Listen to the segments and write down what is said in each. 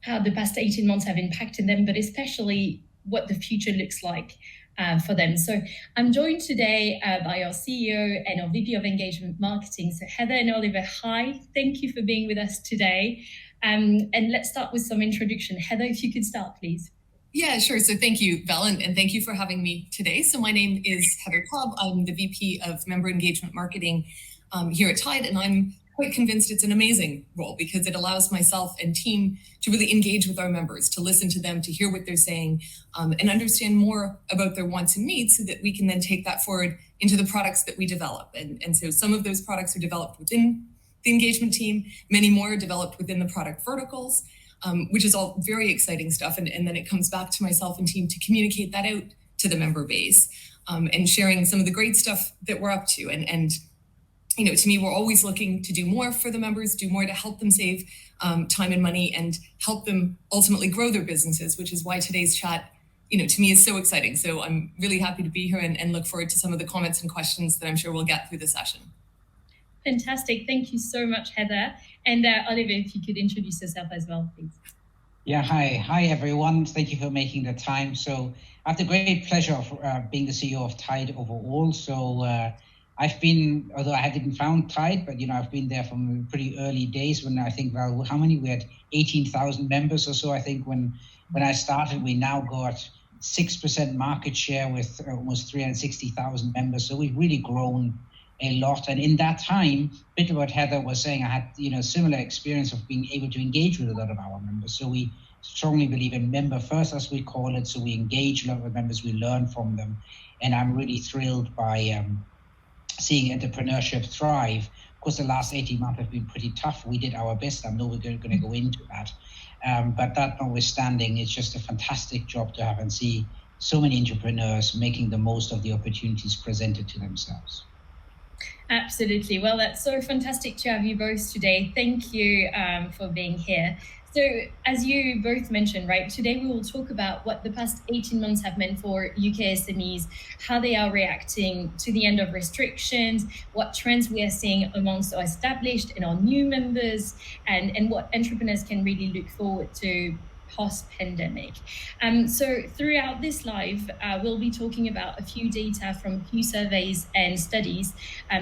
how the past 18 months have impacted them, but especially what the future looks like for them. So I'm joined today by our CEO and our VP of Engagement Marketing. So Heather and Oliver, hi. Thank you for being with us today. And let's start with some introduction. Heather, if you could start, please. Yeah, sure. So thank you, Val, and thank you for having me today. So my name is Heather Cobb. I'm the VP of Member Engagement Marketing here at Tide, and I'm quite convinced it's an amazing role because it allows myself and team to really engage with our members, to listen to them, to hear what they're saying, and understand more about their wants and needs so that we can then take that forward into the products that we develop. And so some of those products are developed within the engagement team, many more are developed within the product verticals, which is all very exciting stuff. And then it comes back to myself and team to communicate that out to the member base and sharing some of the great stuff that we're up to. And to me, we're always looking to do more for the members, do more to help them save time and money and help them ultimately grow their businesses, which is why today's chat, to me is so exciting. So I'm really happy to be here and look forward to some of the comments and questions that I'm sure we'll get through the session. Fantastic. Thank you so much, Heather. And Oliver, if you could introduce yourself as well, please. Yeah, hi everyone. Thank you for making the time. So I have the great pleasure of being the CEO of Tide overall. So I've been, although I didn't found Tide, but I've been there from pretty early days when I think, well, how many? We had 18,000 members or so. I think when I started, we now got 6% market share with almost 360,000 members. So we've really grown a lot. And in that time, a bit of what Heather was saying, I had similar experience of being able to engage with a lot of our members. So we strongly believe in member first, as we call it. So we engage a lot with members, we learn from them. And I'm really thrilled by seeing entrepreneurship thrive. Of course, the last 18 months have been pretty tough. We did our best. I know we're going to go into that. But that notwithstanding, it's just a fantastic job to have and see so many entrepreneurs making the most of the opportunities presented to themselves. Absolutely. Well, that's so fantastic to have you both today. Thank you for being here. So as you both mentioned, right, today we will talk about what the past 18 months have meant for UK SMEs, how they are reacting to the end of restrictions, what trends we are seeing amongst our established and our new members, and what entrepreneurs can really look forward to post-pandemic. So throughout this live, we'll be talking about a few data from a few surveys and studies.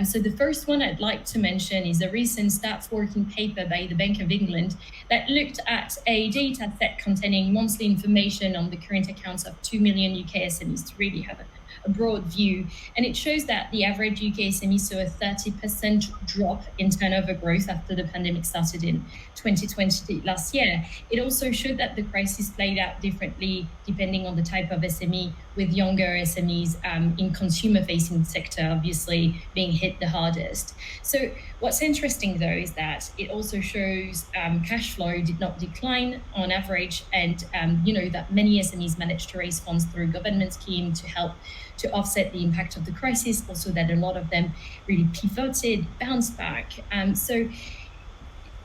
So the first one I'd like to mention is a recent stats working paper by the Bank of England that looked at a data set containing monthly information on the current accounts of 2 million UK SMEs to really have a broad view. And it shows that the average UK SME saw a 30% drop in turnover growth after the pandemic started in 2020 last year. It also showed that the crisis played out differently depending on the type of SME, with younger SMEs in consumer-facing sector obviously being hit the hardest. So what's interesting though is that it also shows cash flow did not decline on average, and that many SMEs managed to raise funds through government scheme to help to offset the impact of the crisis. Also that a lot of them really pivoted, bounced back. So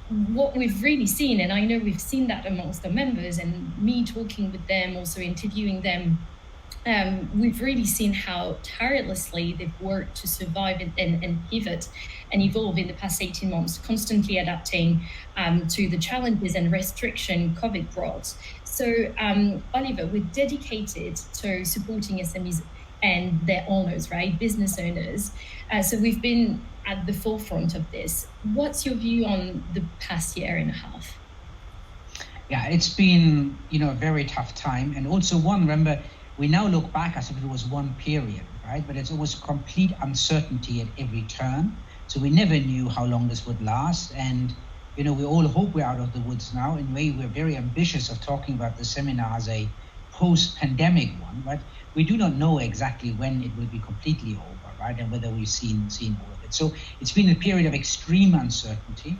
what we've really seen, and I know we've seen that amongst the members and me talking with them, also interviewing them, we've really seen how tirelessly they've worked to survive and pivot and evolve in the past 18 months, constantly adapting to the challenges and restriction COVID brought. So Oliver, we're dedicated to supporting SMEs and their owners, right? Business owners. So we've been at the forefront of this. What's your view on the past year and a half? Yeah, it's been, a very tough time. And also remember, we now look back as if it was one period, right? But it's always complete uncertainty at every turn. So we never knew how long this would last. And, we all hope we're out of the woods now. In a way, we're very ambitious of talking about the seminar as a post-pandemic one, but we do not know exactly when it will be completely over, right? And whether we've seen all of it. So it's been a period of extreme uncertainty.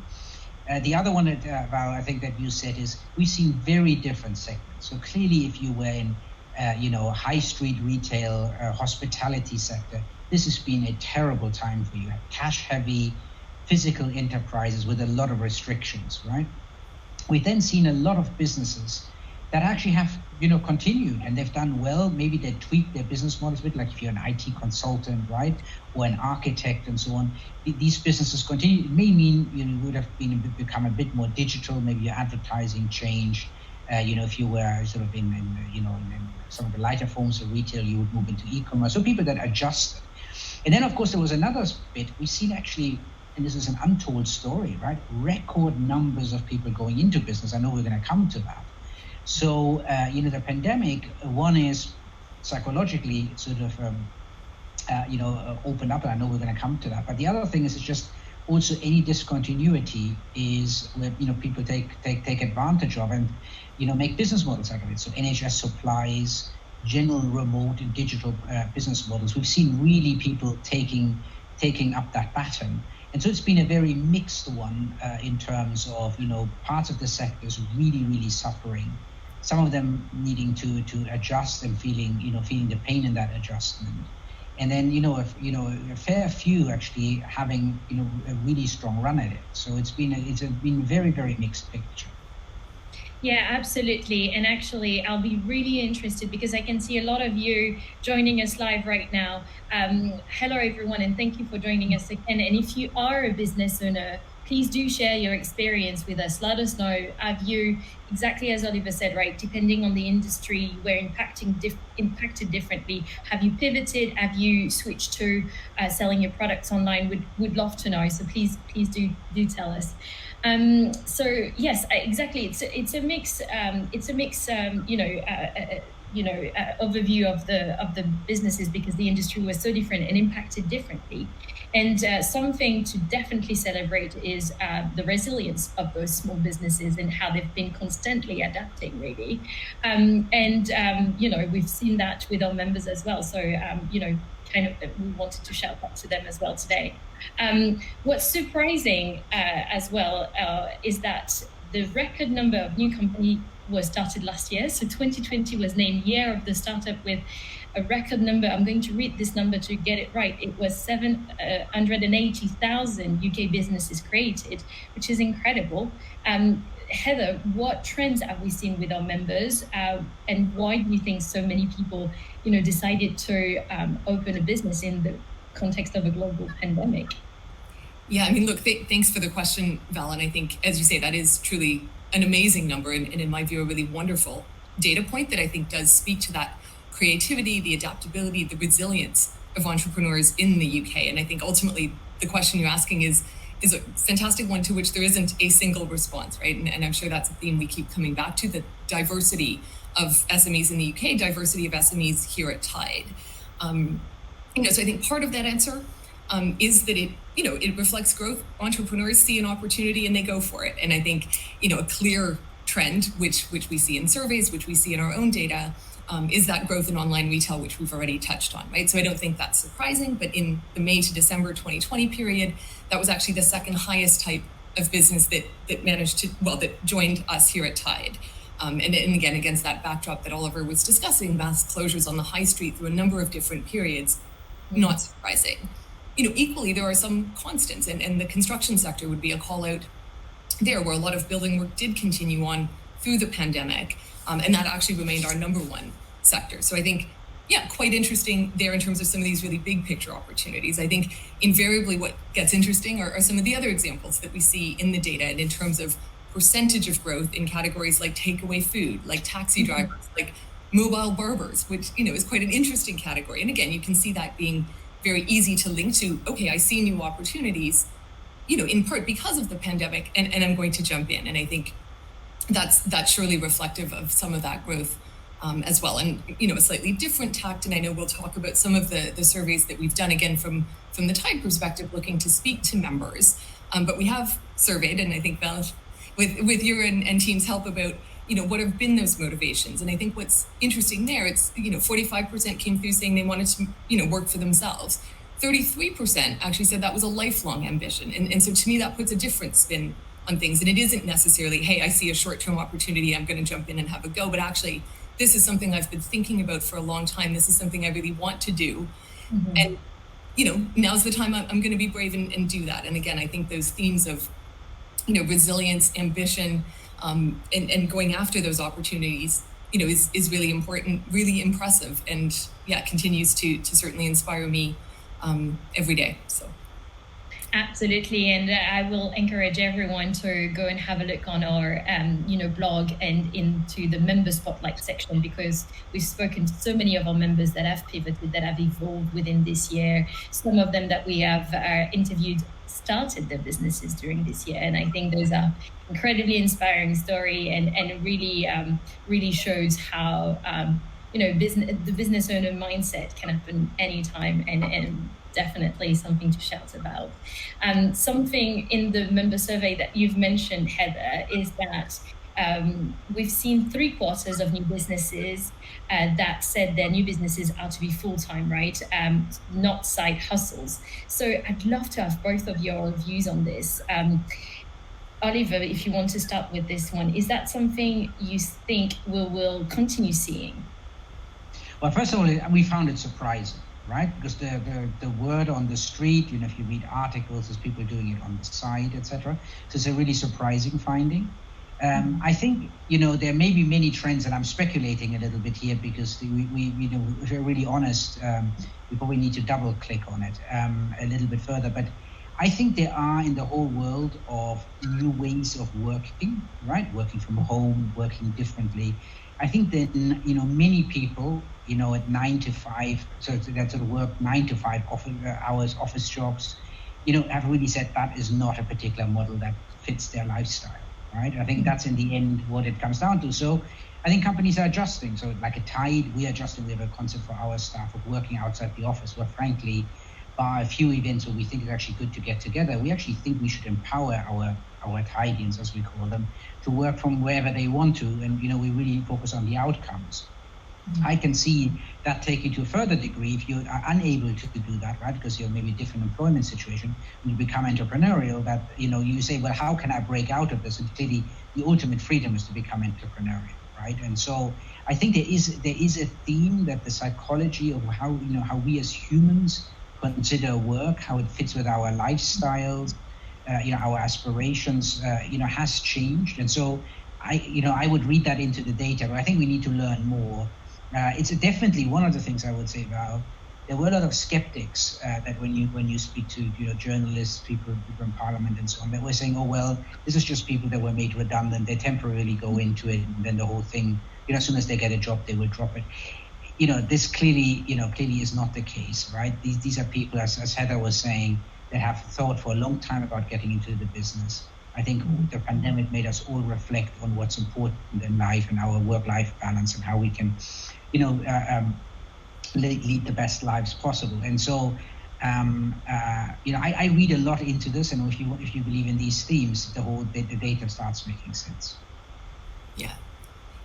The other one, Val, I think that you said is we've seen very different segments. So clearly, if you were in, high street retail, hospitality sector, this has been a terrible time for you. Cash-heavy, physical enterprises with a lot of restrictions, right? We've then seen a lot of businesses that actually have, continued, and they've done well. Maybe they tweaked their business models a bit, like if you're an IT consultant, right, or an architect and so on. These businesses continue. It may mean you would have become a bit more digital. Maybe your advertising changed. If you were sort of in some of the lighter forms of retail, you would move into e-commerce. So people that adjusted. And then, of course, there was another bit. We've seen actually, and this is an untold story, right? Record numbers of people going into business. I know we're going to come to that. So, the pandemic, one is psychologically sort of, opened up, and I know we're going to come to that. But the other thing is, it's just also any discontinuity is where, people take advantage of and, make business models out of it. So NHS supplies, general remote and digital business models. We've seen really people taking up that baton. And so it's been a very mixed one in terms of, parts of the sectors really, really suffering. Some of them needing to adjust and feeling the pain in that adjustment. And then, a fair few actually having, a really strong run at it. So it's been very, very mixed picture. Yeah, absolutely. And actually, I'll be really interested because I can see a lot of you joining us live right now. Hello, everyone, and thank you for joining us again. And if you are a business owner, please do share your experience with us. Let us know. Have you, exactly as Oliver said, right, depending on the industry, we're impacted differently. Have you pivoted? Have you switched to selling your products online? Would love to know. So please do tell us. So yes, exactly. It's a mix. Overview of the businesses because the industry was so different and impacted differently. And something to definitely celebrate is the resilience of those small businesses and how they've been constantly adapting, really. We've seen that with our members as well. So, we wanted to shout out to them as well today. What's surprising as well is that the record number of new companies was started last year. So 2020 was named Year of the Startup with a record number. I'm going to read this number to get it right. It was 780,000 UK businesses created, which is incredible. Heather, what trends have we seen with our members, and why do you think so many people, decided to open a business in the context of a global pandemic? Yeah, I mean, look, thanks for the question, Val. And I think, as you say, that is truly an amazing number and in my view, a really wonderful data point that I think does speak to that creativity, the adaptability, the resilience of entrepreneurs in the UK. And I think ultimately the question you're asking is a fantastic one to which there isn't a single response, right? And I'm sure that's a theme we keep coming back to, the diversity of SMEs in the UK, diversity of SMEs here at Tide. So I think part of that answer is that it reflects growth. Entrepreneurs see an opportunity and they go for it. And I think, a clear trend, which we see in surveys, which we see in our own data, is that growth in online retail, which we've already touched on, right? So I don't think that's surprising, but in the May to December 2020 period, that was actually the second highest type of business that joined us here at Tide. And again, against that backdrop that Oliver was discussing, mass closures on the high street through a number of different periods, not surprising. Equally, there are some constants, and the construction sector would be a call out there, where a lot of building work did continue on through the pandemic, and that actually remained our number one sector. So I think, quite interesting there in terms of some of these really big picture opportunities. I think invariably what gets interesting are some of the other examples that we see in the data, and in terms of percentage of growth in categories like takeaway food, like taxi drivers, like mobile barbers, which, is quite an interesting category. And again, you can see that being very easy to link to, okay, I see new opportunities, in part because of the pandemic, and I'm going to jump in. And I think that's surely reflective of some of that growth as well. And, a slightly different tact, and I know we'll talk about some of the surveys that we've done, again, from the Tide perspective, looking to speak to members. But we have surveyed, and I think, Val, with your and team's help, about, what have been those motivations. And I think what's interesting there, it's, 45% came through saying they wanted to, work for themselves. 33% actually said that was a lifelong ambition. And so to me, that puts a different spin on things. And it isn't necessarily, hey, I see a short-term opportunity, I'm going to jump in and have a go. But actually, this is something I've been thinking about for a long time. This is something I really want to do. Mm-hmm. And, now's the time I'm going to be brave and do that. And again, I think those themes of, resilience, ambition, and going after those opportunities, is really important, really impressive, and continues to certainly inspire me every day. So. Absolutely, and I will encourage everyone to go and have a look on our, blog and into the member spotlight section, because we've spoken to so many of our members that have pivoted, that have evolved within this year. Some of them that we have interviewed started their businesses during this year, and I think those are incredibly inspiring story, and really shows how the business owner mindset can happen anytime, and definitely something to shout about. Something in the member survey that you've mentioned, Heather, is that we've seen 3/4 of new businesses that said their new businesses are to be full-time, right? Not side hustles. So I'd love to have both of your views on this. Oliver, if you want to start with this one, is that something you think we will continue seeing? Well, first of all, we found it surprising, right? Because the word on the street, if you read articles, there's people doing it on the side, etc. So it's a really surprising finding. I think, there may be many trends, and I'm speculating a little bit here because if we're really honest, we probably need to double click on it a little bit further. But I think there are, in the whole world, of new ways of working, right? Working from home, working differently. I think that, many people, at 9 to 5, so that sort of work 9 to 5 hours, office jobs, have really said that is not a particular model that fits their lifestyle, right? I think that's in the end what it comes down to. So I think companies are adjusting. So like at Tide, we are adjusting. We have a concept for our staff of working outside the office, where frankly, bar a few events where we think it's actually good to get together, we actually think we should empower our Tidians, as we call them, to work from wherever they want to. And, we really focus on the outcomes. I can see that taken to a further degree if you are unable to do that, right? Because you're maybe a different employment situation, when you become entrepreneurial, that, you say, well, how can I break out of this? And clearly the ultimate freedom is to become entrepreneurial, right? And so I think there is a theme that the psychology of how we as humans consider work, how it fits with our lifestyles, our aspirations, has changed. And so I would read that into the data, but I think we need to learn more. It's definitely one of the things I would say, Val. There were a lot of skeptics that when you speak to journalists, people from Parliament and so on, that were saying, oh well, this is just people that were made redundant. They temporarily go into it, and then the whole thing, as soon as they get a job, they will drop it. This clearly is not the case, right? These are people, as Heather was saying, that have thought for a long time about getting into the business. I think the pandemic made us all reflect on what's important in life and our work-life balance and how we can, lead the best lives possible. And so, I read a lot into this, and if you believe in these themes, the data starts making sense. Yeah.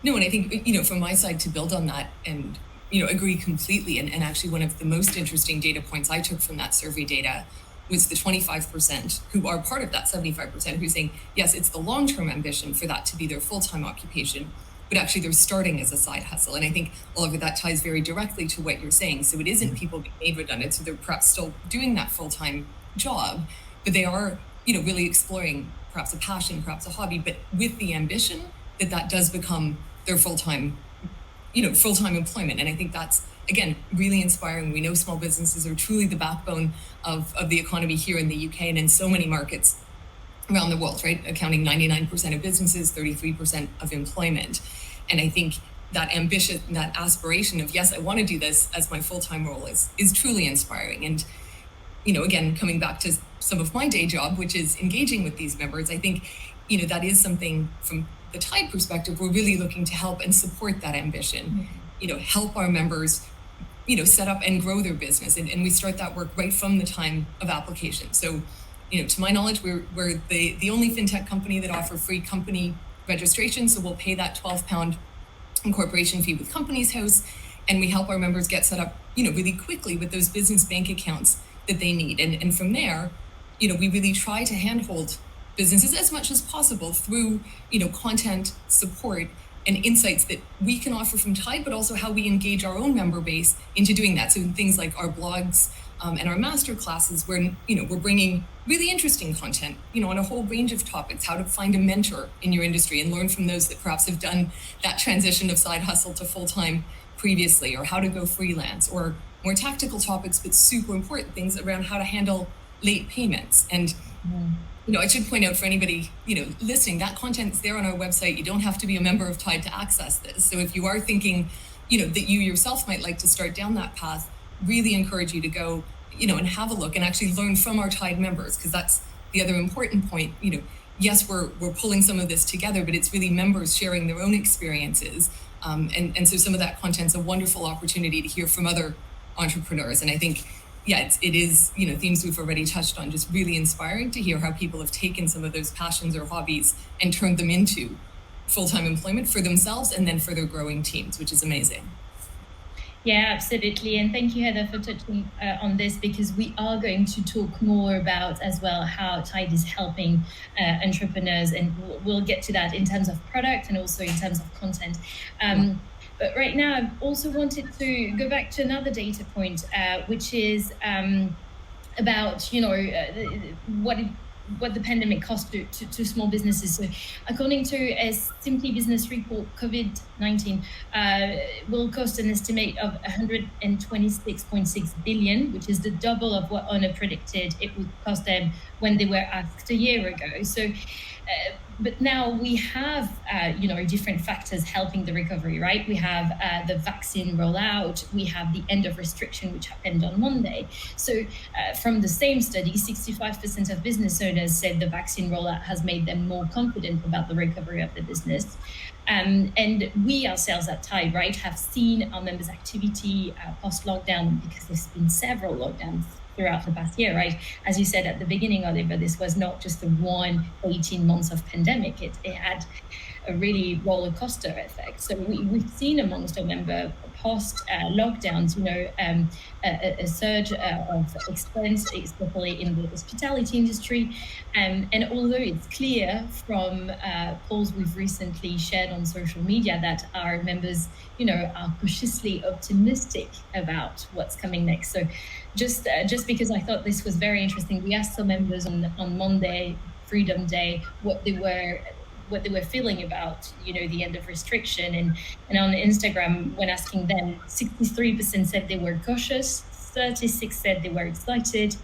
No, and I think, from my side, to build on that and, agree completely. And actually, one of the most interesting data points I took from that survey data was the 25% who are part of that 75% who's saying, yes, it's the long-term ambition for that to be their full-time occupation, but actually they're starting as a side hustle. And I think all of that ties very directly to what you're saying. So it isn't people being made redundant, so they're perhaps still doing that full-time job, but they are, really exploring perhaps a passion, perhaps a hobby, but with the ambition that does become their full-time employment. And I think that's, again, really inspiring. We know small businesses are truly the backbone of the economy here in the UK and in so many markets around the world, right? Accounting 99% of businesses, 33% of employment. And I think that ambition, that aspiration of, yes, I want to do this as my full-time role is truly inspiring. And, again, coming back to some of my day job, which is engaging with these members, I think, that is something from the Tide perspective, we're really looking to help and support that ambition, help our members, set up and grow their business. And we start that work right from the time of application. So, to my knowledge, we're the only fintech company that offer free company registration. So we'll pay that £12 incorporation fee with Companies House, and we help our members get set up, really quickly with those business bank accounts that they need. And from there, we really try to handhold businesses as much as possible through, content, support, and insights that we can offer from Tide, but also how we engage our own member base into doing that. So things like our blogs, and our master classes where, we're bringing really interesting content, on a whole range of topics, how to find a mentor in your industry and learn from those that perhaps have done that transition of side hustle to full-time previously, or how to go freelance, or more tactical topics, but super important things around how to handle late payments. And I should point out for anybody, listening, that content's there on our website. You don't have to be a member of Tide to access this. So if you are thinking, that you yourself might like to start down that path, really encourage you to go, and have a look and actually learn from our Tide members, because that's the other important point. Yes, we're pulling some of this together, but it's really members sharing their own experiences. And so some of that content's a wonderful opportunity to hear from other entrepreneurs. And I think, it is, themes we've already touched on, just really inspiring to hear how people have taken some of those passions or hobbies and turned them into full-time employment for themselves and then for their growing teams, which is amazing. Yeah, absolutely. And thank you, Heather, for touching on this, because we are going to talk more about as well how Tide is helping entrepreneurs. And we'll get to that in terms of product and also in terms of content. But right now, I also wanted to go back to another data point, which is about, what the pandemic cost to small businesses. So according to a Simply Business report, COVID-19 will cost an estimate of 126.6 billion, which is the double of what Honor predicted it would cost them when they were asked a year ago. So, but now we have, different factors helping the recovery, right? We have the vaccine rollout, we have the end of restriction, which happened on Monday. So from the same study, 65% of business owners said the vaccine rollout has made them more confident about the recovery of the business. And we ourselves at Tide, right, have seen our members' activity post-lockdown, because there's been several lockdowns throughout the past year, right? As you said at the beginning, Oliver, this was not just the 18 months of pandemic. It had a really roller coaster effect. So we've seen amongst our member post lockdowns, a surge of expense, especially in the hospitality industry. And although it's clear from polls we've recently shared on social media that our members, are cautiously optimistic about what's coming next. So just because I thought this was very interesting, we asked some members on Monday, Freedom Day, what they were feeling about, the end of restriction. And on Instagram, when asking them, 63% said they were cautious, 36% said they were excited,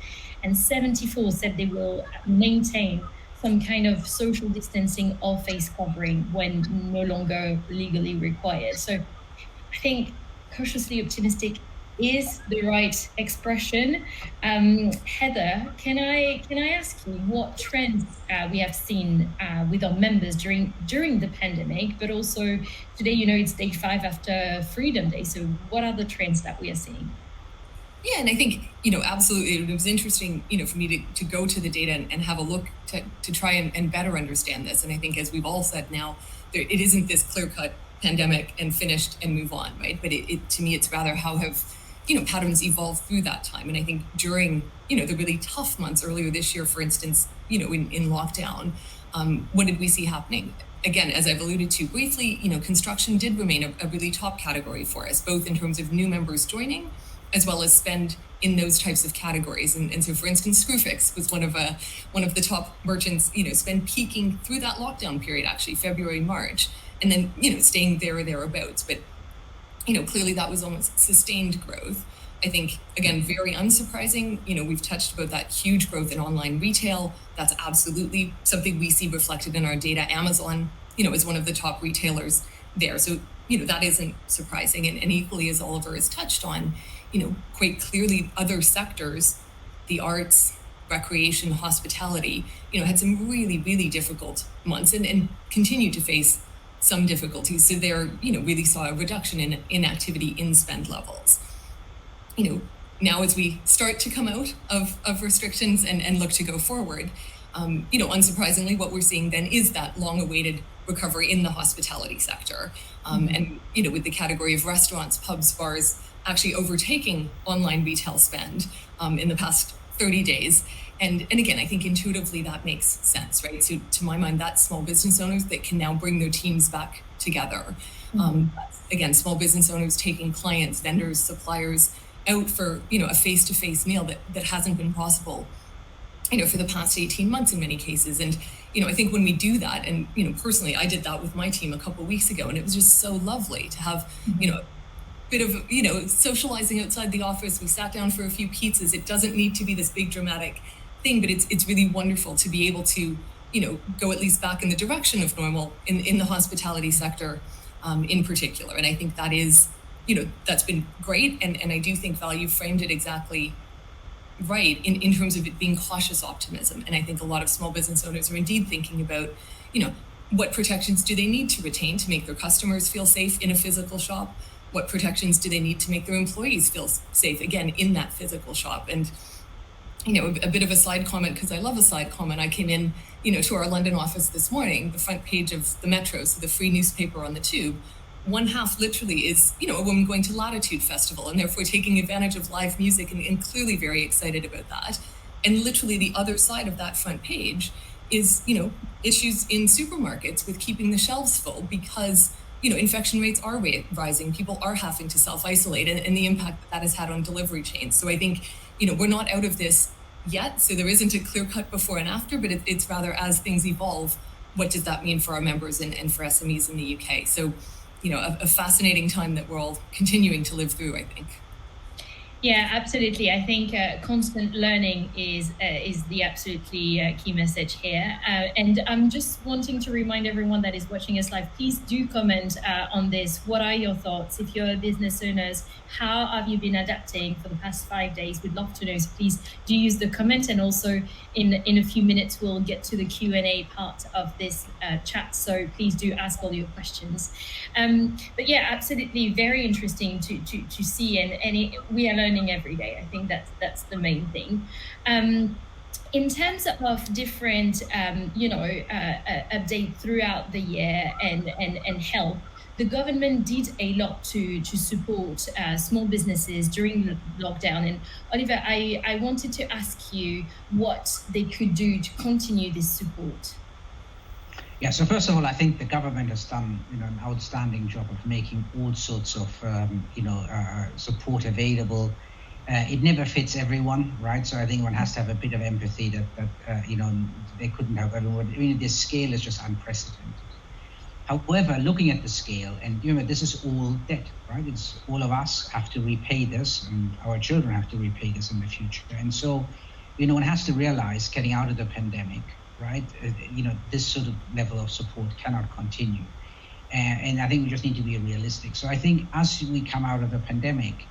and 74% said they will maintain some kind of social distancing or face covering when no longer legally required. So I think cautiously optimistic is the right expression. Heather, can I ask you what trends we have seen with our members during the pandemic, but also today, it's day 5 after Freedom Day. So what are the trends that we are seeing? Yeah, and I think, absolutely, it was interesting, for me to go to the data and have a look to try and better understand this. And I think, as we've all said now, it isn't this clear-cut pandemic and finished and move on, right? But it to me, it's rather how have patterns evolved through that time. And I think during, the really tough months earlier this year, for instance, in lockdown, what did we see happening? Again, as I've alluded to briefly, construction did remain a really top category for us, both in terms of new members joining, as well as spend in those types of categories. And so, for instance, Screwfix was one of the top merchants, spend peaking through that lockdown period, actually, February, March, and then, staying there or thereabouts. But clearly that was almost sustained growth. I think, again, very unsurprising. We've touched about that huge growth in online retail. That's absolutely something we see reflected in our data. Amazon, is one of the top retailers there. So, that isn't surprising. And equally, as Oliver has touched on, quite clearly other sectors, the arts, recreation, hospitality, had some really, really difficult months and continue to face some difficulties. So there, really saw a reduction in activity in spend levels. Now as we start to come out of restrictions and look to go forward, unsurprisingly, what we're seeing then is that long-awaited recovery in the hospitality sector. And, with the category of restaurants, pubs, bars actually overtaking online retail spend in the past 30 days. And again, I think intuitively that makes sense, right? So to my mind, that's small business owners that can now bring their teams back together. Again, small business owners taking clients, vendors, suppliers, out for, a face-to-face meal that hasn't been possible, for the past 18 months in many cases. And, I think when we do that, and, personally, I did that with my team a couple of weeks ago, and it was just so lovely to have, a bit of, socializing outside the office. We sat down for a few pizzas. It doesn't need to be this big dramatic thing, but it's really wonderful to be able to, go at least back in the direction of normal in the hospitality sector in particular. And I think that is, that's been great. And I do think Value framed it exactly right in terms of it being cautious optimism. And I think a lot of small business owners are indeed thinking about, what protections do they need to retain to make their customers feel safe in a physical shop? What protections do they need to make their employees feel safe, again, in that physical shop? And, a bit of a side comment, because I love a side comment. I came in, to our London office this morning, the front page of the Metro, so the free newspaper on the tube, one half literally is, a woman going to Latitude Festival and therefore taking advantage of live music and clearly very excited about that. And literally the other side of that front page is, issues in supermarkets with keeping the shelves full because, infection rates are rising. People are having to self-isolate and the impact that has had on delivery chains. So I think, we're not out of this yet. So there isn't a clear cut before and after, but it's rather as things evolve, what does that mean for our members and for SMEs in the UK? So, a fascinating time that we're all continuing to live through, I think. Yeah, absolutely. I think constant learning is the absolutely key message here. And I'm just wanting to remind everyone that is watching us live, please do comment on this. What are your thoughts? If you're business owners, how have you been adapting for the past 5 days? We'd love to know. So please do use the comment. And also in a few minutes, we'll get to the Q&A part of this chat. So please do ask all your questions. But yeah, absolutely very interesting to see. And we are learning every day. I think that's the main thing. In terms of different, update throughout the year and help, the government did a lot to support small businesses during the lockdown. And Oliver, I wanted to ask you what they could do to continue this support. Yeah, so first of all, I think the government has done an outstanding job of making all sorts of support available. It never fits everyone, right? So I think one has to have a bit of empathy that they couldn't help everyone. I mean, the scale is just unprecedented. However, looking at the scale, and this is all debt, right? It's all of us have to repay this, and our children have to repay this in the future. And so, one has to realize, getting out of the pandemic, right? This sort of level of support cannot continue. And I think we just need to be realistic. So I think as we come out of the pandemic,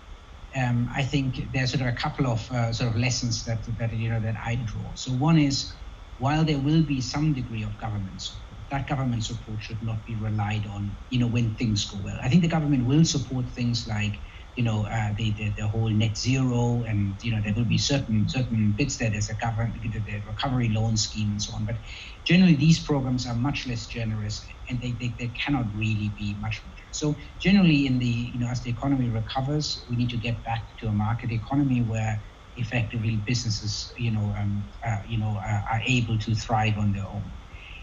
I think there's sort of a couple of sort of lessons that I draw. So one is, while there will be some degree of government support, that government support should not be relied on, when things go well. I think the government will support things like, the whole net zero, and there will be certain bits there. There's the recovery loan scheme and so on. But generally, these programs are much less generous, and they cannot really be much more. So generally, in the as the economy recovers, we need to get back to a market economy where effectively businesses are able to thrive on their own.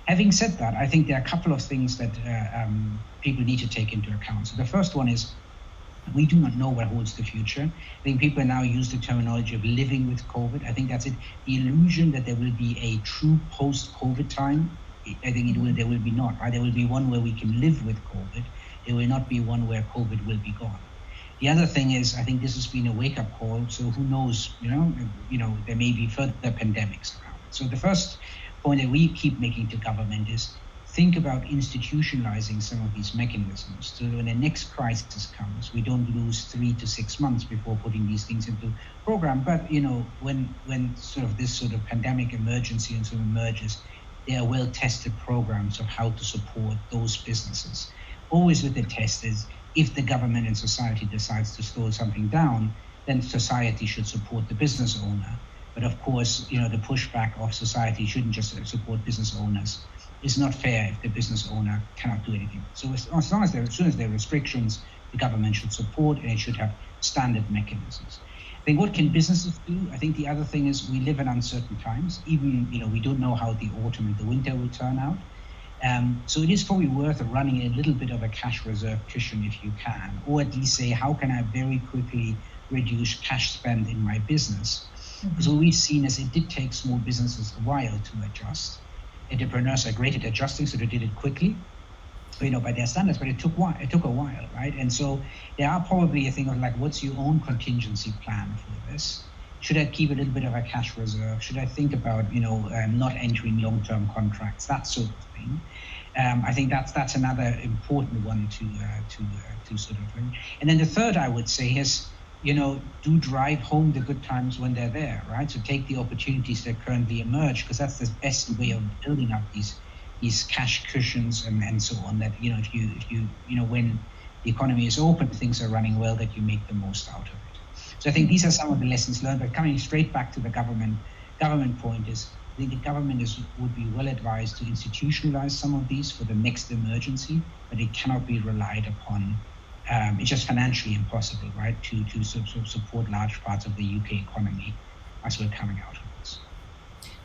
Having said that, I think there are a couple of things that people need to take into account. So the first one is, we do not know what holds the future. I think people now use the terminology of living with COVID. I think that's it. The illusion that there will be a true post-COVID time, I think there will be not. Right? There will be one where we can live with COVID. There will not be one where COVID will be gone. The other thing is, I think this has been a wake-up call. So who knows? There may be further pandemics around. So the first point that we keep making to government is, think about institutionalizing some of these mechanisms, so when the next crisis comes, we don't lose 3 to 6 months before putting these things into program. But when sort of this sort of pandemic emergency and sort of emerges, there are well-tested programs of how to support those businesses. Always with the test is, if the government and society decides to slow something down, then society should support the business owner. But of course, the pushback of society shouldn't just support business owners. It's not fair if the business owner cannot do anything. So as soon as there are restrictions, the government should support, and it should have standard mechanisms. I think, what can businesses do? I think the other thing is, we live in uncertain times. Even, we don't know how the autumn and the winter will turn out. So it is probably worth running a little bit of a cash reserve cushion if you can, or at least say, how can I very quickly reduce cash spend in my business. Because what we've seen is it did take small businesses a while to adjust. Entrepreneurs are great at adjusting, so they did it quickly, by their standards, but it took a while, right? And so there are probably a thing of like, what's your own contingency plan for this? Should I keep a little bit of a cash reserve? Should I think about, not entering long-term contracts, that sort of thing? I think that's another important one to sort of. And then the third, I would say, is, do drive home the good times when they're there, right? So take the opportunities that currently emerge, because that's the best way of building up these cash cushions and so on. That if you when the economy is open, things are running well, that you make the most out of it. So I think these are some of the lessons learned. But coming straight back to the government point is, I think the government would be well advised to institutionalize some of these for the next emergency, but it cannot be relied upon. It's just financially impossible, right, to support large parts of the UK economy as we're coming out of this.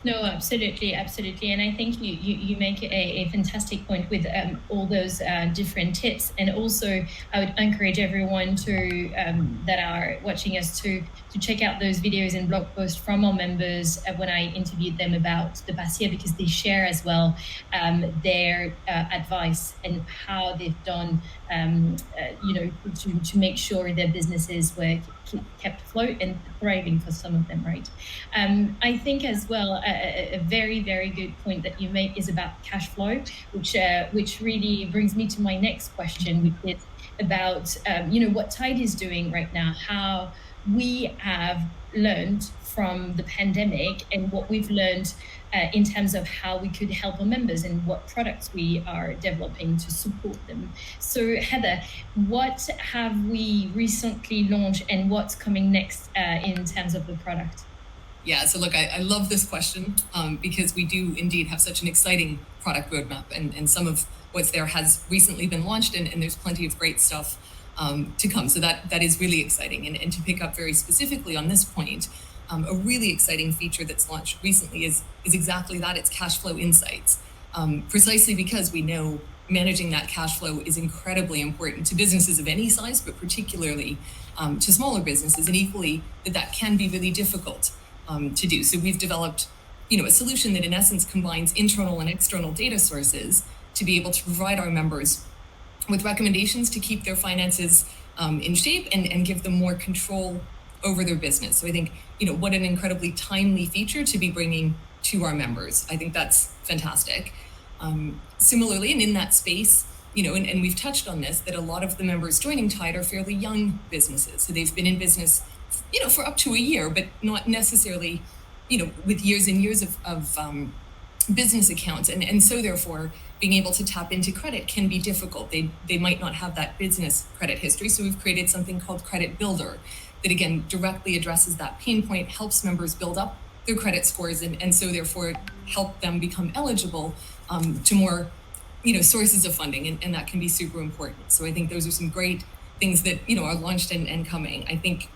No, absolutely. And I think you make a fantastic point with all those different tips. And also, I would encourage everyone to that are watching us to check out those videos and blog posts from our members when I interviewed them about the past year, because they share as well their advice and how they've done, to make sure their businesses were kept afloat and thriving for some of them, right? I think as well, a very, very good point that you make is about cash flow, which really brings me to my next question, which is about, what Tide is doing right now, how we have learned from the pandemic and what we've learned in terms of how we could help our members and what products we are developing to support them. So Heather, what have we recently launched and what's coming next in terms of the product? Yeah, so look, I love this question because we do indeed have such an exciting product roadmap, and some of what's there has recently been launched, and there's plenty of great stuff to come. So that is really exciting. And to pick up very specifically on this point, a really exciting feature that's launched recently is exactly that. It's cash flow insights, precisely because we know managing that cash flow is incredibly important to businesses of any size, but particularly to smaller businesses, and equally that can be really difficult to do. So we've developed a solution that in essence combines internal and external data sources to be able to provide our members with recommendations to keep their finances in shape and give them more control over their business. So I think, what an incredibly timely feature to be bringing to our members. I think that's fantastic. Similarly, and in that space, and we've touched on this, that a lot of the members joining Tide are fairly young businesses. So they've been in business, for up to a year, but not necessarily, with years and years of business accounts. And so therefore, being able to tap into credit can be difficult. They might not have that business credit history. So we've created something called Credit Builder that, again, directly addresses that pain point, helps members build up their credit scores, and so therefore help them become eligible to more, sources of funding, and that can be super important. So I think those are some great things that, are launched and coming. I think,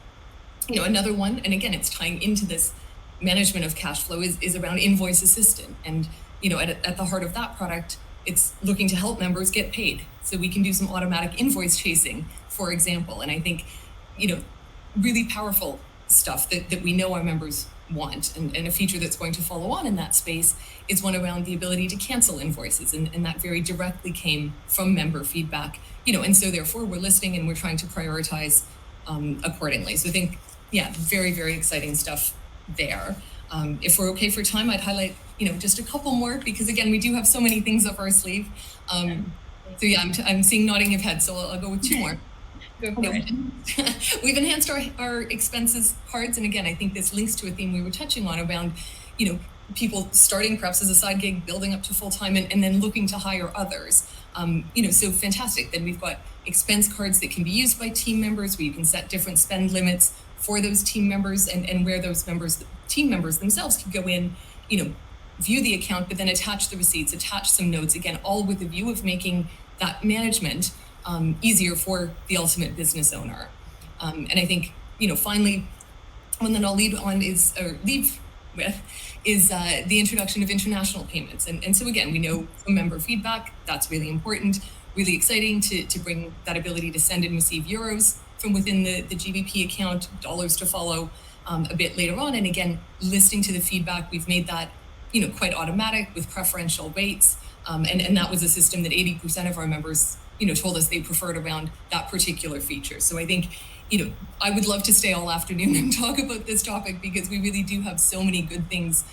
another one, and again, it's tying into this management of cash flow, is around Invoice Assistant. And, at the heart of that product, it's looking to help members get paid. So we can do some automatic invoice chasing, for example. And I think, really powerful stuff that we know our members want, and a feature that's going to follow on in that space is one around the ability to cancel invoices, and that very directly came from member feedback, and so therefore we're listening and we're trying to prioritize accordingly. So I think, very, very exciting stuff there. If we're okay for time, I'd highlight, just a couple more, because again, we do have so many things up our sleeve. I'm seeing nodding of heads, so I'll go with two more. We've enhanced our expenses cards, and again, I think this links to a theme we were touching on around, people starting perhaps as a side gig, building up to full time, and then looking to hire others. So fantastic. Then we've got expense cards that can be used by team members, where you can set different spend limits for those team members, and where those team members themselves can go in, view the account, but then attach the receipts, attach some notes, again, all with the view of making that management easier for the ultimate business owner. And I think, finally, one that I'll leave with is the introduction of international payments. And so again, we know from member feedback, that's really important, really exciting to bring that ability to send and receive euros from within the GBP account, dollars to follow a bit later on. And again, listening to the feedback, we've made that quite automatic with preferential rates. And that was a system that 80% of our members told us they preferred around that particular feature. So I think I would love to stay all afternoon and talk about this topic, because we really do have so many good things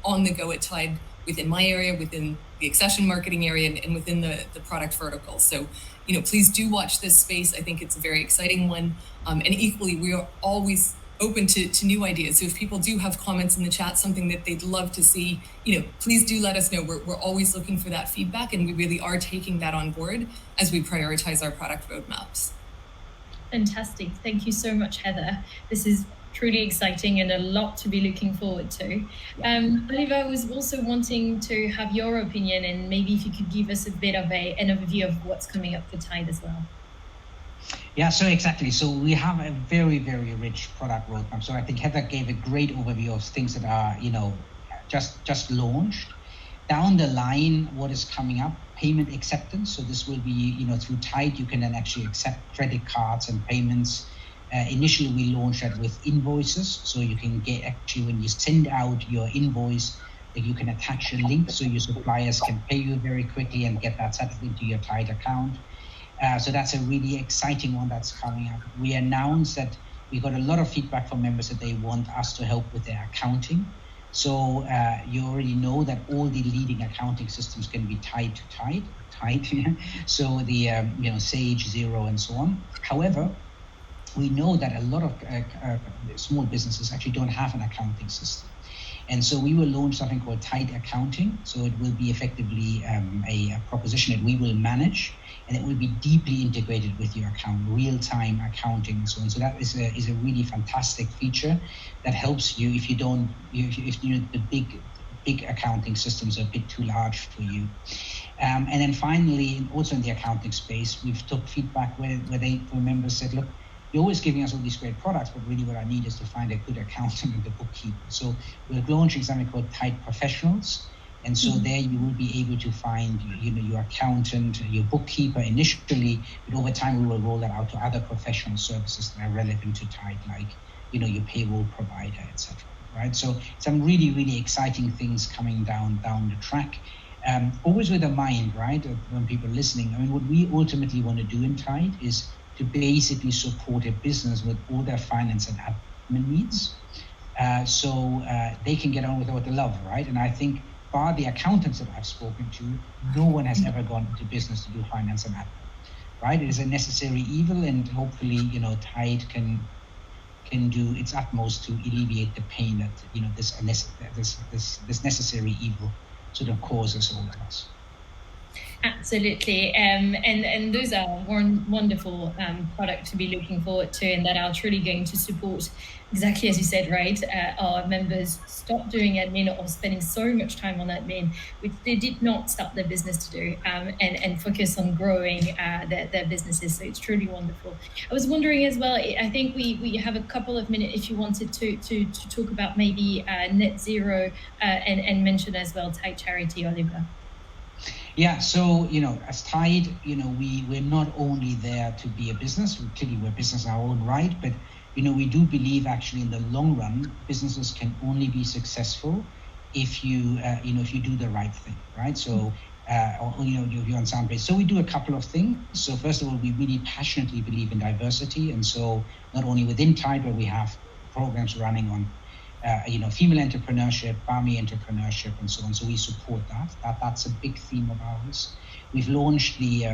on the go at Tide, within my area, within the accession marketing area, and within the product vertical. So please do watch this space. I think it's a very exciting one, and equally we are always open to new ideas. So if people do have comments in the chat, something that they'd love to see, please do let us know. We're always looking for that feedback, and we really are taking that on board as we prioritize our product roadmaps. Fantastic. Thank you so much, Heather. This is truly exciting and a lot to be looking forward to. Oliver was also wanting to have your opinion, and maybe if you could give us a bit of an overview of what's coming up for Tide as well. Yeah, so exactly. So we have a very, very rich product roadmap. So I think Heather gave a great overview of things that are, just launched. Down the line, what is coming up? Payment acceptance. So this will be, through Tide, you can then actually accept credit cards and payments. Initially, we launched that with invoices. So you can get, actually, when you send out your invoice, that you can attach a link so your suppliers can pay you very quickly and get that settled into your Tide account. So that's a really exciting one that's coming up. We announced that we got a lot of feedback from members that they want us to help with their accounting. So you already know that all the leading accounting systems can be tied to Tide. So the Sage, Xero, and so on. However, we know that a lot of small businesses actually don't have an accounting system. And so we will launch something called Tide Accounting. So it will be effectively a proposition that we will manage, and it will be deeply integrated with your account, real-time accounting and so on. So that is a really fantastic feature that helps you if the big accounting systems are a bit too large for you. And then finally, also in the accounting space, we've took feedback where members said, look, you're always giving us all these great products, but really what I need is to find a good accountant and a bookkeeper. So we're launching something called Tide Professionals. And so there you will be able to find, your accountant, your bookkeeper initially, but over time we will roll that out to other professional services that are relevant to Tide, like, your payroll provider, etc. Right? So some really, really exciting things coming down the track. Always with a mind, right? When people are listening, I mean, what we ultimately want to do in Tide is to basically support a business with all their finance and admin needs, so they can get on with what they love, right? And I think, bar the accountants that I've spoken to, no one has ever gone into business to do finance and admin, right? It is a necessary evil, and hopefully, Tide can do its utmost to alleviate the pain that this necessary evil sort of causes all of us. Absolutely, and those are one wonderful product to be looking forward to, and that are truly going to support, exactly as you said, right? Our members stop doing admin or spending so much time on admin, which they did not start their business to do, and focus on growing their businesses. So it's truly wonderful. I was wondering as well, I think we have a couple of minutes if you wanted to talk about maybe net zero and mention as well Tide Charity, Oliver. Yeah, so, as Tide, we're not only there to be a business, clearly we're a business in our own right, but, we do believe actually in the long run, businesses can only be successful if you do the right thing, right? So, you're on sound base. So we do a couple of things. So first of all, we really passionately believe in diversity. And so not only within Tide, but we have programs running on female entrepreneurship, BAMI entrepreneurship, and so on. So we support that. That's a big theme of ours. We've launched the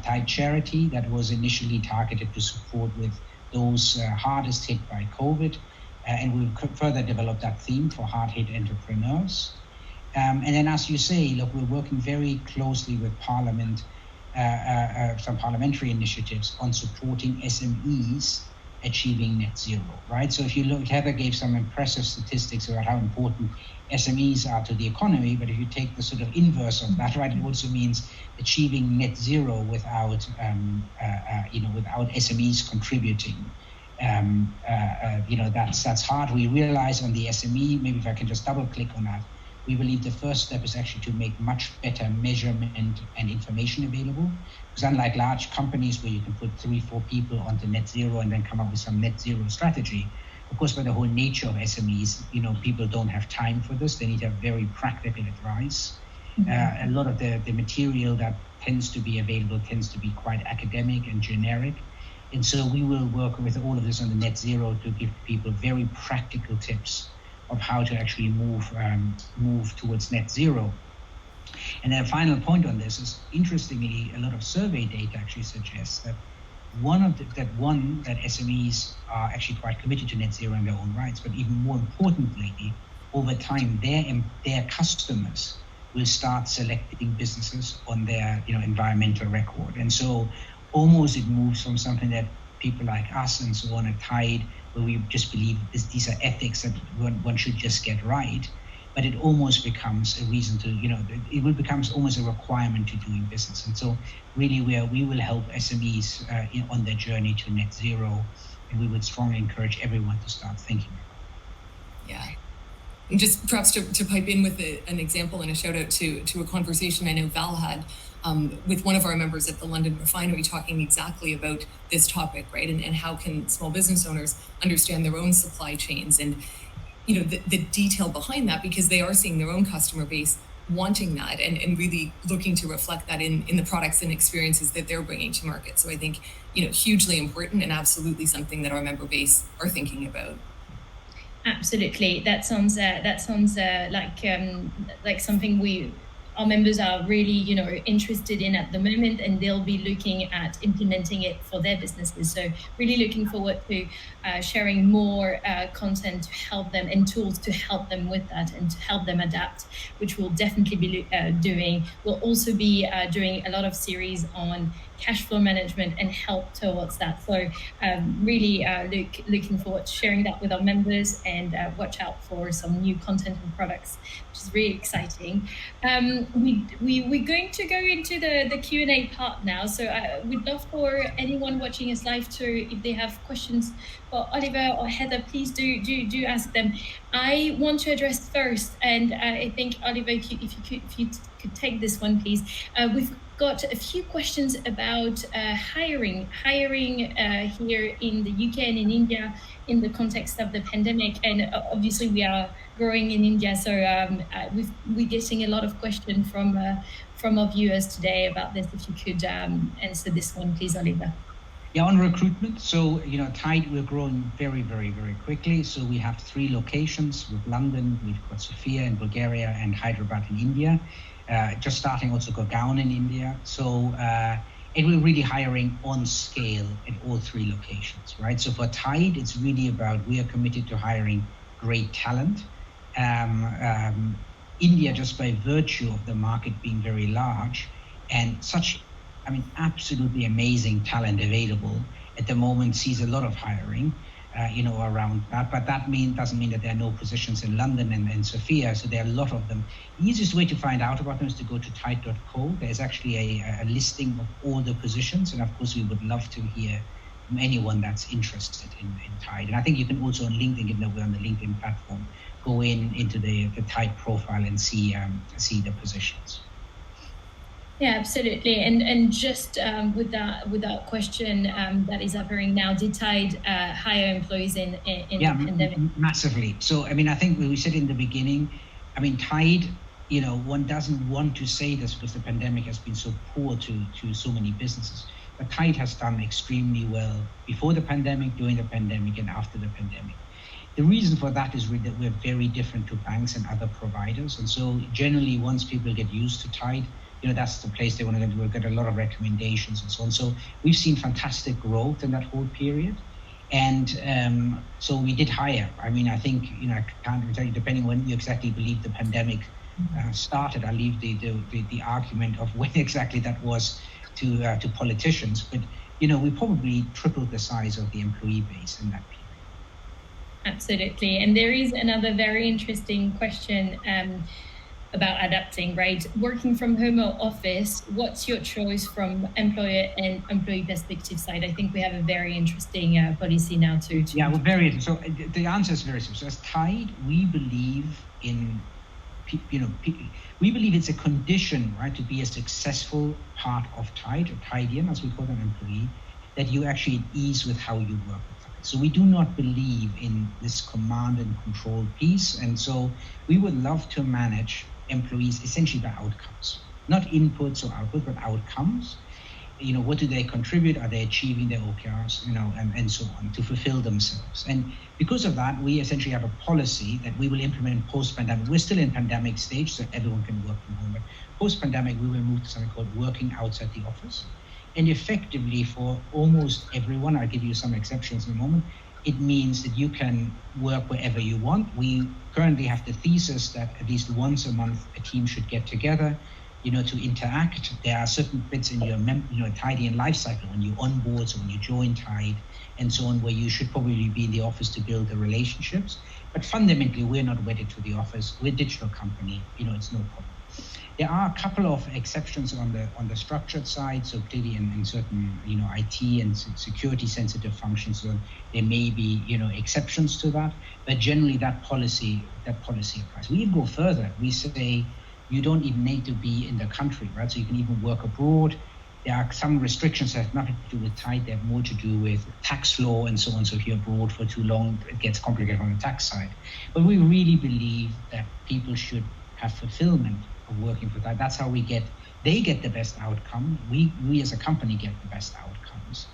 Tide Charity that was initially targeted to support with those hardest hit by COVID, and we'll further develop that theme for hard hit entrepreneurs. And then, as you say, look, we're working very closely with Parliament, some parliamentary initiatives on supporting SMEs achieving net zero, right? So if you look, Heather gave some impressive statistics about how important SMEs are to the economy, but if you take the sort of inverse of that, right, it also means achieving net zero without, without SMEs contributing. That's hard. We realize on the SME, maybe if I can just double click on that, we believe the first step is actually to make much better measurement and information available. Because unlike large companies where you can put 3-4 people onto net zero and then come up with some net zero strategy, of course, by the whole nature of SMEs, people don't have time for this. They need to have very practical advice. A lot of the material that tends to be available tends to be quite academic and generic. And so we will work with all of this on the net zero to give people very practical tips of how to actually move towards net zero. And then a final point on this is, interestingly, a lot of survey data actually suggests that that SMEs are actually quite committed to net zero in their own rights, but even more importantly, over time, their customers will start selecting businesses on their environmental record. And so almost it moves from something that people like us and so on at Tide, where we just believe these are ethics that one should just get right, but it almost becomes a reason to, it will become almost a requirement to doing business. And so really we will help SMEs on their journey to net zero, and we would strongly encourage everyone to start thinking about that. Yeah. And just perhaps to pipe in with an example and a shout out to a conversation I know Val had with one of our members at the London refinery, talking exactly about this topic, right? And how can small business owners understand their own supply chains and the detail behind that, because they are seeing their own customer base wanting that and really looking to reflect that in the products and experiences that they're bringing to market. So I think, hugely important and absolutely something that our member base are thinking about. Absolutely. That sounds like something our members are really, interested in at the moment, and they'll be looking at implementing it for their businesses. So really looking forward to sharing more content to help them and tools to help them with that and to help them adapt, which we'll definitely be doing. We'll also be doing a lot of series on cash flow management and help towards that. So really looking forward to sharing that with our members, and watch out for some new content and products, which is really exciting. We're going to go into the Q&A part now. So we'd love for anyone watching us live to, if they have questions for Oliver or Heather, please do ask them. I want to address first, and I think Oliver, if you could take this one, please. We've got a few questions about hiring here in the UK and in India in the context of the pandemic. And obviously we are growing in India, so we're getting a lot of questions from our viewers today about this. If you could answer this one, please, Oliver. Yeah, on recruitment. So, Tide, we're growing very, very, very quickly. So we have 3 locations with London, we've got Sofia in Bulgaria, and Hyderabad in India. Just starting also Gurgaon in India. So, and we're really hiring on scale at all 3 locations, right? So for Tide, it's really about, we are committed to hiring great talent. India, just by virtue of the market being very large and such, absolutely amazing talent available at the moment, sees a lot of hiring, around that. But that doesn't mean that there are no positions in London and Sofia. So there are a lot of them. The easiest way to find out about them is to go to tide.co. There's actually a listing of all the positions. And of course, we would love to hear from anyone that's interested in Tide. And I think you can also on LinkedIn, given that we're on the LinkedIn platform, go into the Tide profile and see the positions. Yeah, absolutely. And just with that question that is appearing now, did Tide hire employees in the pandemic? Massively. So, I think we said in the beginning, Tide, one doesn't want to say this because the pandemic has been so poor to so many businesses. But Tide has done extremely well before the pandemic, during the pandemic, and after the pandemic. The reason for that is really that we're very different to banks and other providers. And so generally, once people get used to Tide, that's the place they want to go. We'll get a lot of recommendations and so on. So we've seen fantastic growth in that whole period. And so we did hire. I think, I can't even tell you, depending when you exactly believe the pandemic started, I leave the argument of when exactly that was to politicians. But, we probably tripled the size of the employee base in that period. Absolutely. And there is another very interesting question about adapting, right? Working from home or office, what's your choice from employer and employee perspective side? I think we have a very interesting policy now too. Yeah, well, very. So the answer is very simple. So as Tide, we believe in we believe it's a condition, right, to be a successful part of Tide, or Tidian, as we call an employee, that you actually at ease with how you work with Tide. So we do not believe in this command and control piece. And so we would love to manage employees essentially by outcomes, not inputs or output, but outcomes. What do they contribute? Are they achieving their OKRs, and so on, to fulfill themselves? And because of that, we essentially have a policy that we will implement post-pandemic. We're still in pandemic stage, so everyone can work from home. But post-pandemic, we will move to something called working outside the office. And effectively, for almost everyone, I'll give you some exceptions in a moment, it means that you can work wherever you want. We currently have the thesis that at least once a month, a team should get together, to interact. There are certain bits in your Tidian life cycle, when you onboard, so when you join Tide and so on, where you should probably be in the office to build the relationships. But fundamentally, we're not wedded to the office. We're a digital company, it's no problem. There are a couple of exceptions on the structured side. So clearly in certain, IT and security sensitive functions, so there may be, exceptions to that. But generally that policy applies. We even go further. We say, you don't even need to be in the country, right? So you can even work abroad. There are some restrictions that have nothing to do with Tide. They have more to do with tax law and so on. So if you're abroad for too long, it gets complicated on the tax side. But we really believe that people should have fulfillment of working for Tide. That's how they get the best outcome. We as a company get the best outcomes.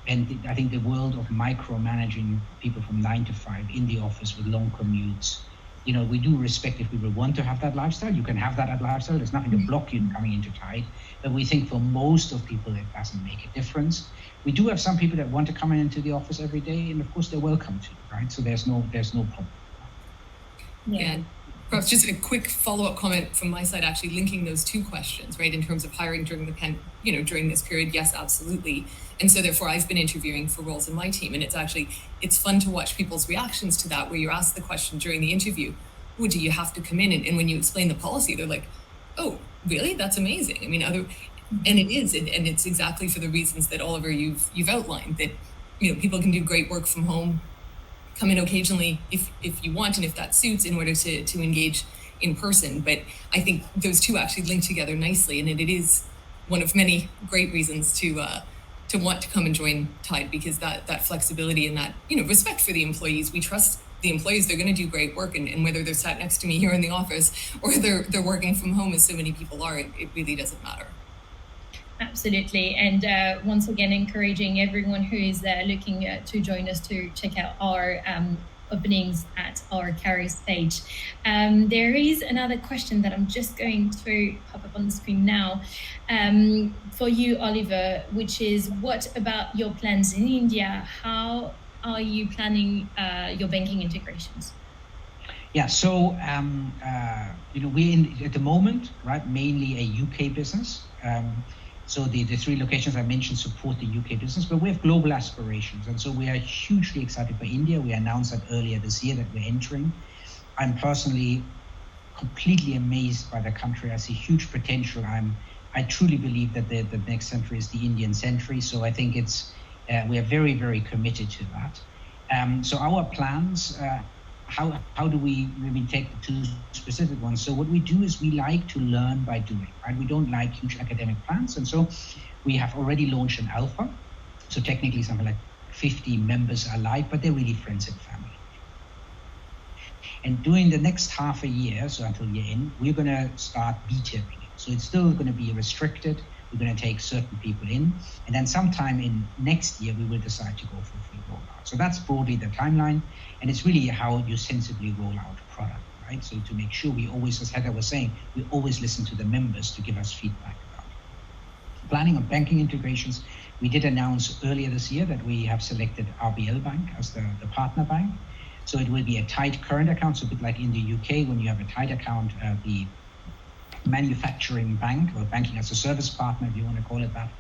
And I think the world of micromanaging people from 9 to 5 in the office with long commutes, we do respect if people want to have that lifestyle. You can have that lifestyle. There's nothing to block you coming into Tide. But we think for most of people, it doesn't make a difference. We do have some people that want to come into the office every day, and of course, they're welcome to, right? So there's no problem. Yeah. Perhaps just a quick follow-up comment from my side, actually linking those two questions, right? In terms of hiring during during this period, yes, absolutely. And so therefore I've been interviewing for roles in my team, and it's fun to watch people's reactions to that, where you ask the question during the interview, do you have to come in? And when you explain the policy, they're like, oh, really? That's amazing. I mean, and it is, and it's exactly for the reasons that Oliver, you've outlined, that, people can do great work from home, come in occasionally if you want, and if that suits, in order to engage in person. But I think those two actually link together nicely, and it is one of many great reasons to want to come and join Tide, because that flexibility and that respect for the employees. We trust the employees; they're going to do great work, and whether they're sat next to me here in the office or they're working from home, as so many people are, it really doesn't matter. Absolutely. And once again, encouraging everyone who is looking to join us to check out our openings at our careers page. There is another question that I'm just going to pop up on the screen now for you, Oliver, which is, what about your plans in India? How are you planning your banking integrations? Yeah, so we're at the moment, right, mainly a UK business. So the 3 locations I mentioned support the UK business, but we have global aspirations. And so we are hugely excited for India. We announced that earlier this year that we're entering. I'm personally completely amazed by the country. I see huge potential. I truly believe that the next century is the Indian century. So I think we are very, very committed to that. So our plans, how do we maybe take the 2 specific ones? So what we do is we like to learn by doing, right? We don't like huge academic plans. And so we have already launched an alpha. So technically something like 50 members are live, but they're really friends and family. And during the next half a year, so until year end, we're going to start beta it. So it's still going to be restricted. We're going to take certain people in. And then sometime in next year, we will decide to go for full rollout. So that's broadly the timeline. And it's really how you sensibly roll out a product, right? So to make sure we always, as Heather was saying, we always listen to the members to give us feedback about it. Planning on banking integrations, we did announce earlier this year that we have selected RBL Bank as the partner bank. So it will be a Tide current account, so a bit like in the UK, when you have a Tide account, the manufacturing bank, or banking as a service partner, if you want to call it that,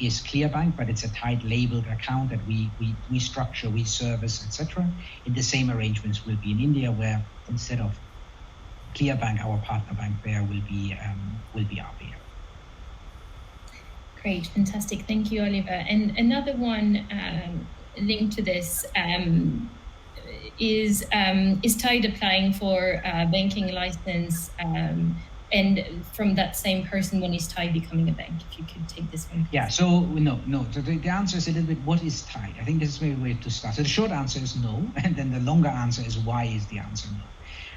is ClearBank, but it's a Tide labeled account that we structure, we service, etc. In the same arrangements will be in India, where instead of ClearBank, our partner bank there will be RBL. Great, fantastic. Thank you, Oliver. And another one linked to this, is Tide applying for a banking license? And from that same person, when is Tide becoming a bank? If you could take this one. Yeah, so no. So the answer is a little bit, what is Tide? I think this is a way to start. So the short answer is no, and then the longer answer is why is the answer no.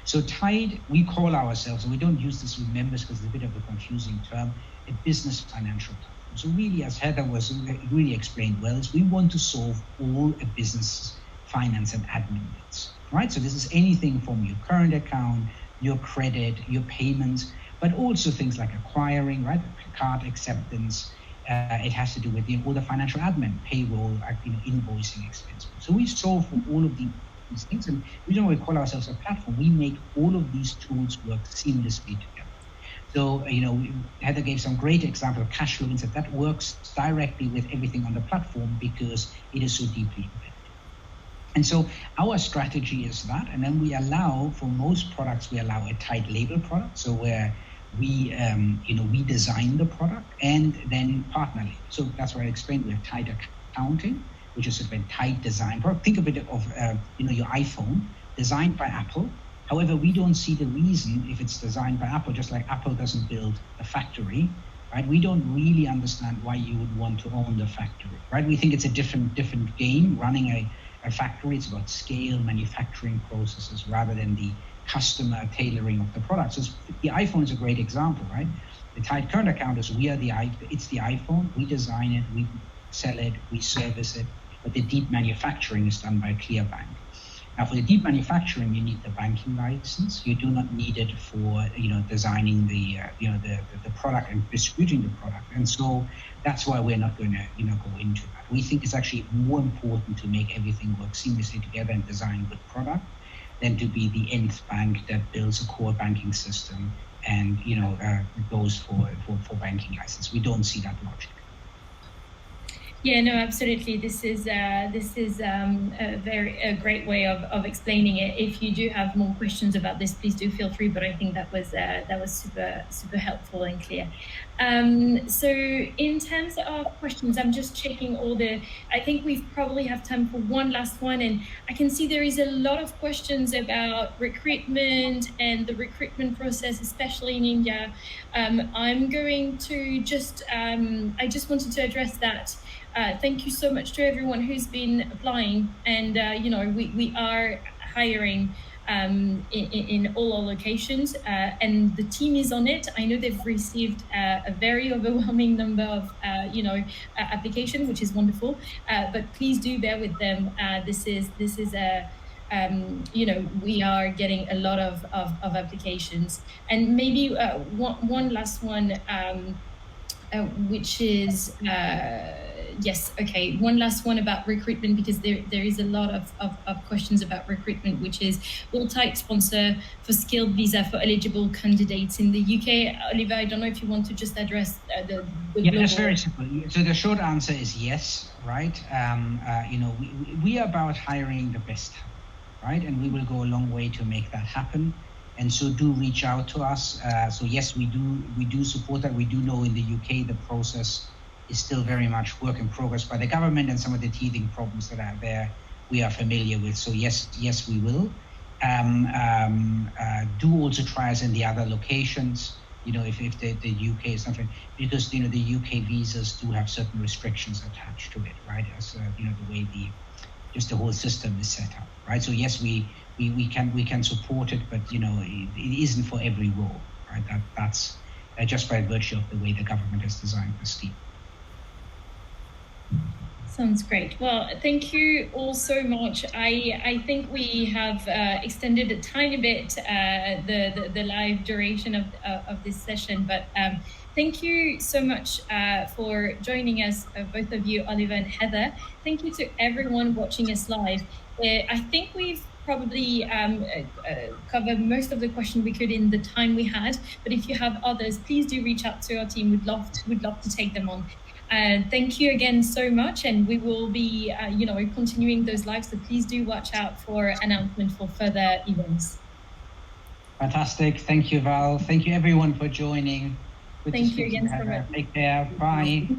So Tide, we call ourselves, and we don't use this with members because it's a bit of a confusing term, a business financial platform. So really, as Heather was really explained well, is we want to solve all a business finance and admin needs, right? So this is anything from your current account, your credit, your payments, but also things like acquiring, right? Card acceptance. It has to do with all the financial admin, payroll, invoicing, expense. So we solve for all of these things, and we don't really call ourselves a platform. We make all of these tools work seamlessly together. So, Heather gave some great example of cash flow insert that works directly with everything on the platform because it is so deeply embedded. And so our strategy is that, and then we allow, for most products, we allow a Tide label product. So where we design the product and then partner label. So that's what I explained. We have Tide accounting, which is a Tide design product. Think of it of your iPhone, designed by Apple. However, we don't see the reason if it's designed by Apple, just like Apple doesn't build a factory, right? We don't really understand why you would want to own the factory, right? We think it's a different game. Running a factory, it's about scale, manufacturing processes, rather than the customer tailoring of the product. So the iPhone is a great example, right? The Tide current account is it's the iPhone. We design it, we sell it, we service it, but the deep manufacturing is done by ClearBank. Now, for the deep manufacturing, you need the banking license. You do not need it for designing the product and distributing the product. And so that's why we're not going to go into that. We think it's actually more important to make everything work seamlessly together and design a good product than to be the nth bank that builds a core banking system and goes for banking license. We don't see that logic. Yeah, no, absolutely. This is a great way of explaining it. If you do have more questions about this, please do feel free. But I think that was super helpful and clear. So in terms of questions, I'm just checking I think we probably have time for one last one, and I can see there is a lot of questions about recruitment and the recruitment process, especially in India. I'm going to I just wanted to address that. Thank you so much to everyone who's been applying, and we are hiring in all our locations, and the team is on it. I know they've received a very overwhelming number of applications, which is wonderful. But please do bear with them. This is we are getting a lot of applications, and maybe one last one. Which is yes, okay. One last one about recruitment, because there is a lot of questions about recruitment, which is, will Tide sponsor for skilled visa for eligible candidates in the UK? Oliver, I don't know if you want to just address the global... That's very simple. So the short answer is yes, right? We are about hiring the best, right? And we will go a long way to make that happen. And so do reach out to us. So yes, we do support that. We do know in the UK the process is still very much work in progress by the government, and some of the teething problems that are there we are familiar with. So yes, we will. Do also try us in the other locations, if the UK is not, because the UK visas do have certain restrictions attached to it, right? As the way just the whole system is set up, right? So yes, we can support it, but it isn't for every role, right? That's just by virtue of the way the government has designed the scheme. Sounds great. Well, thank you all so much. I think we have extended a tiny bit the live duration of this session, but thank you so much for joining us, both of you, Oliver and Heather. Thank you to everyone watching us live. I think we've probably covered most of the questions we could in the time we had, but if you have others, please do reach out to our team. We'd love to take them on. Thank you again so much, and we will be continuing those lives, so please do watch out for announcements for further events. Fantastic. Thank you, Val. Thank you everyone for joining. Thank you again so much. Take care. Bye.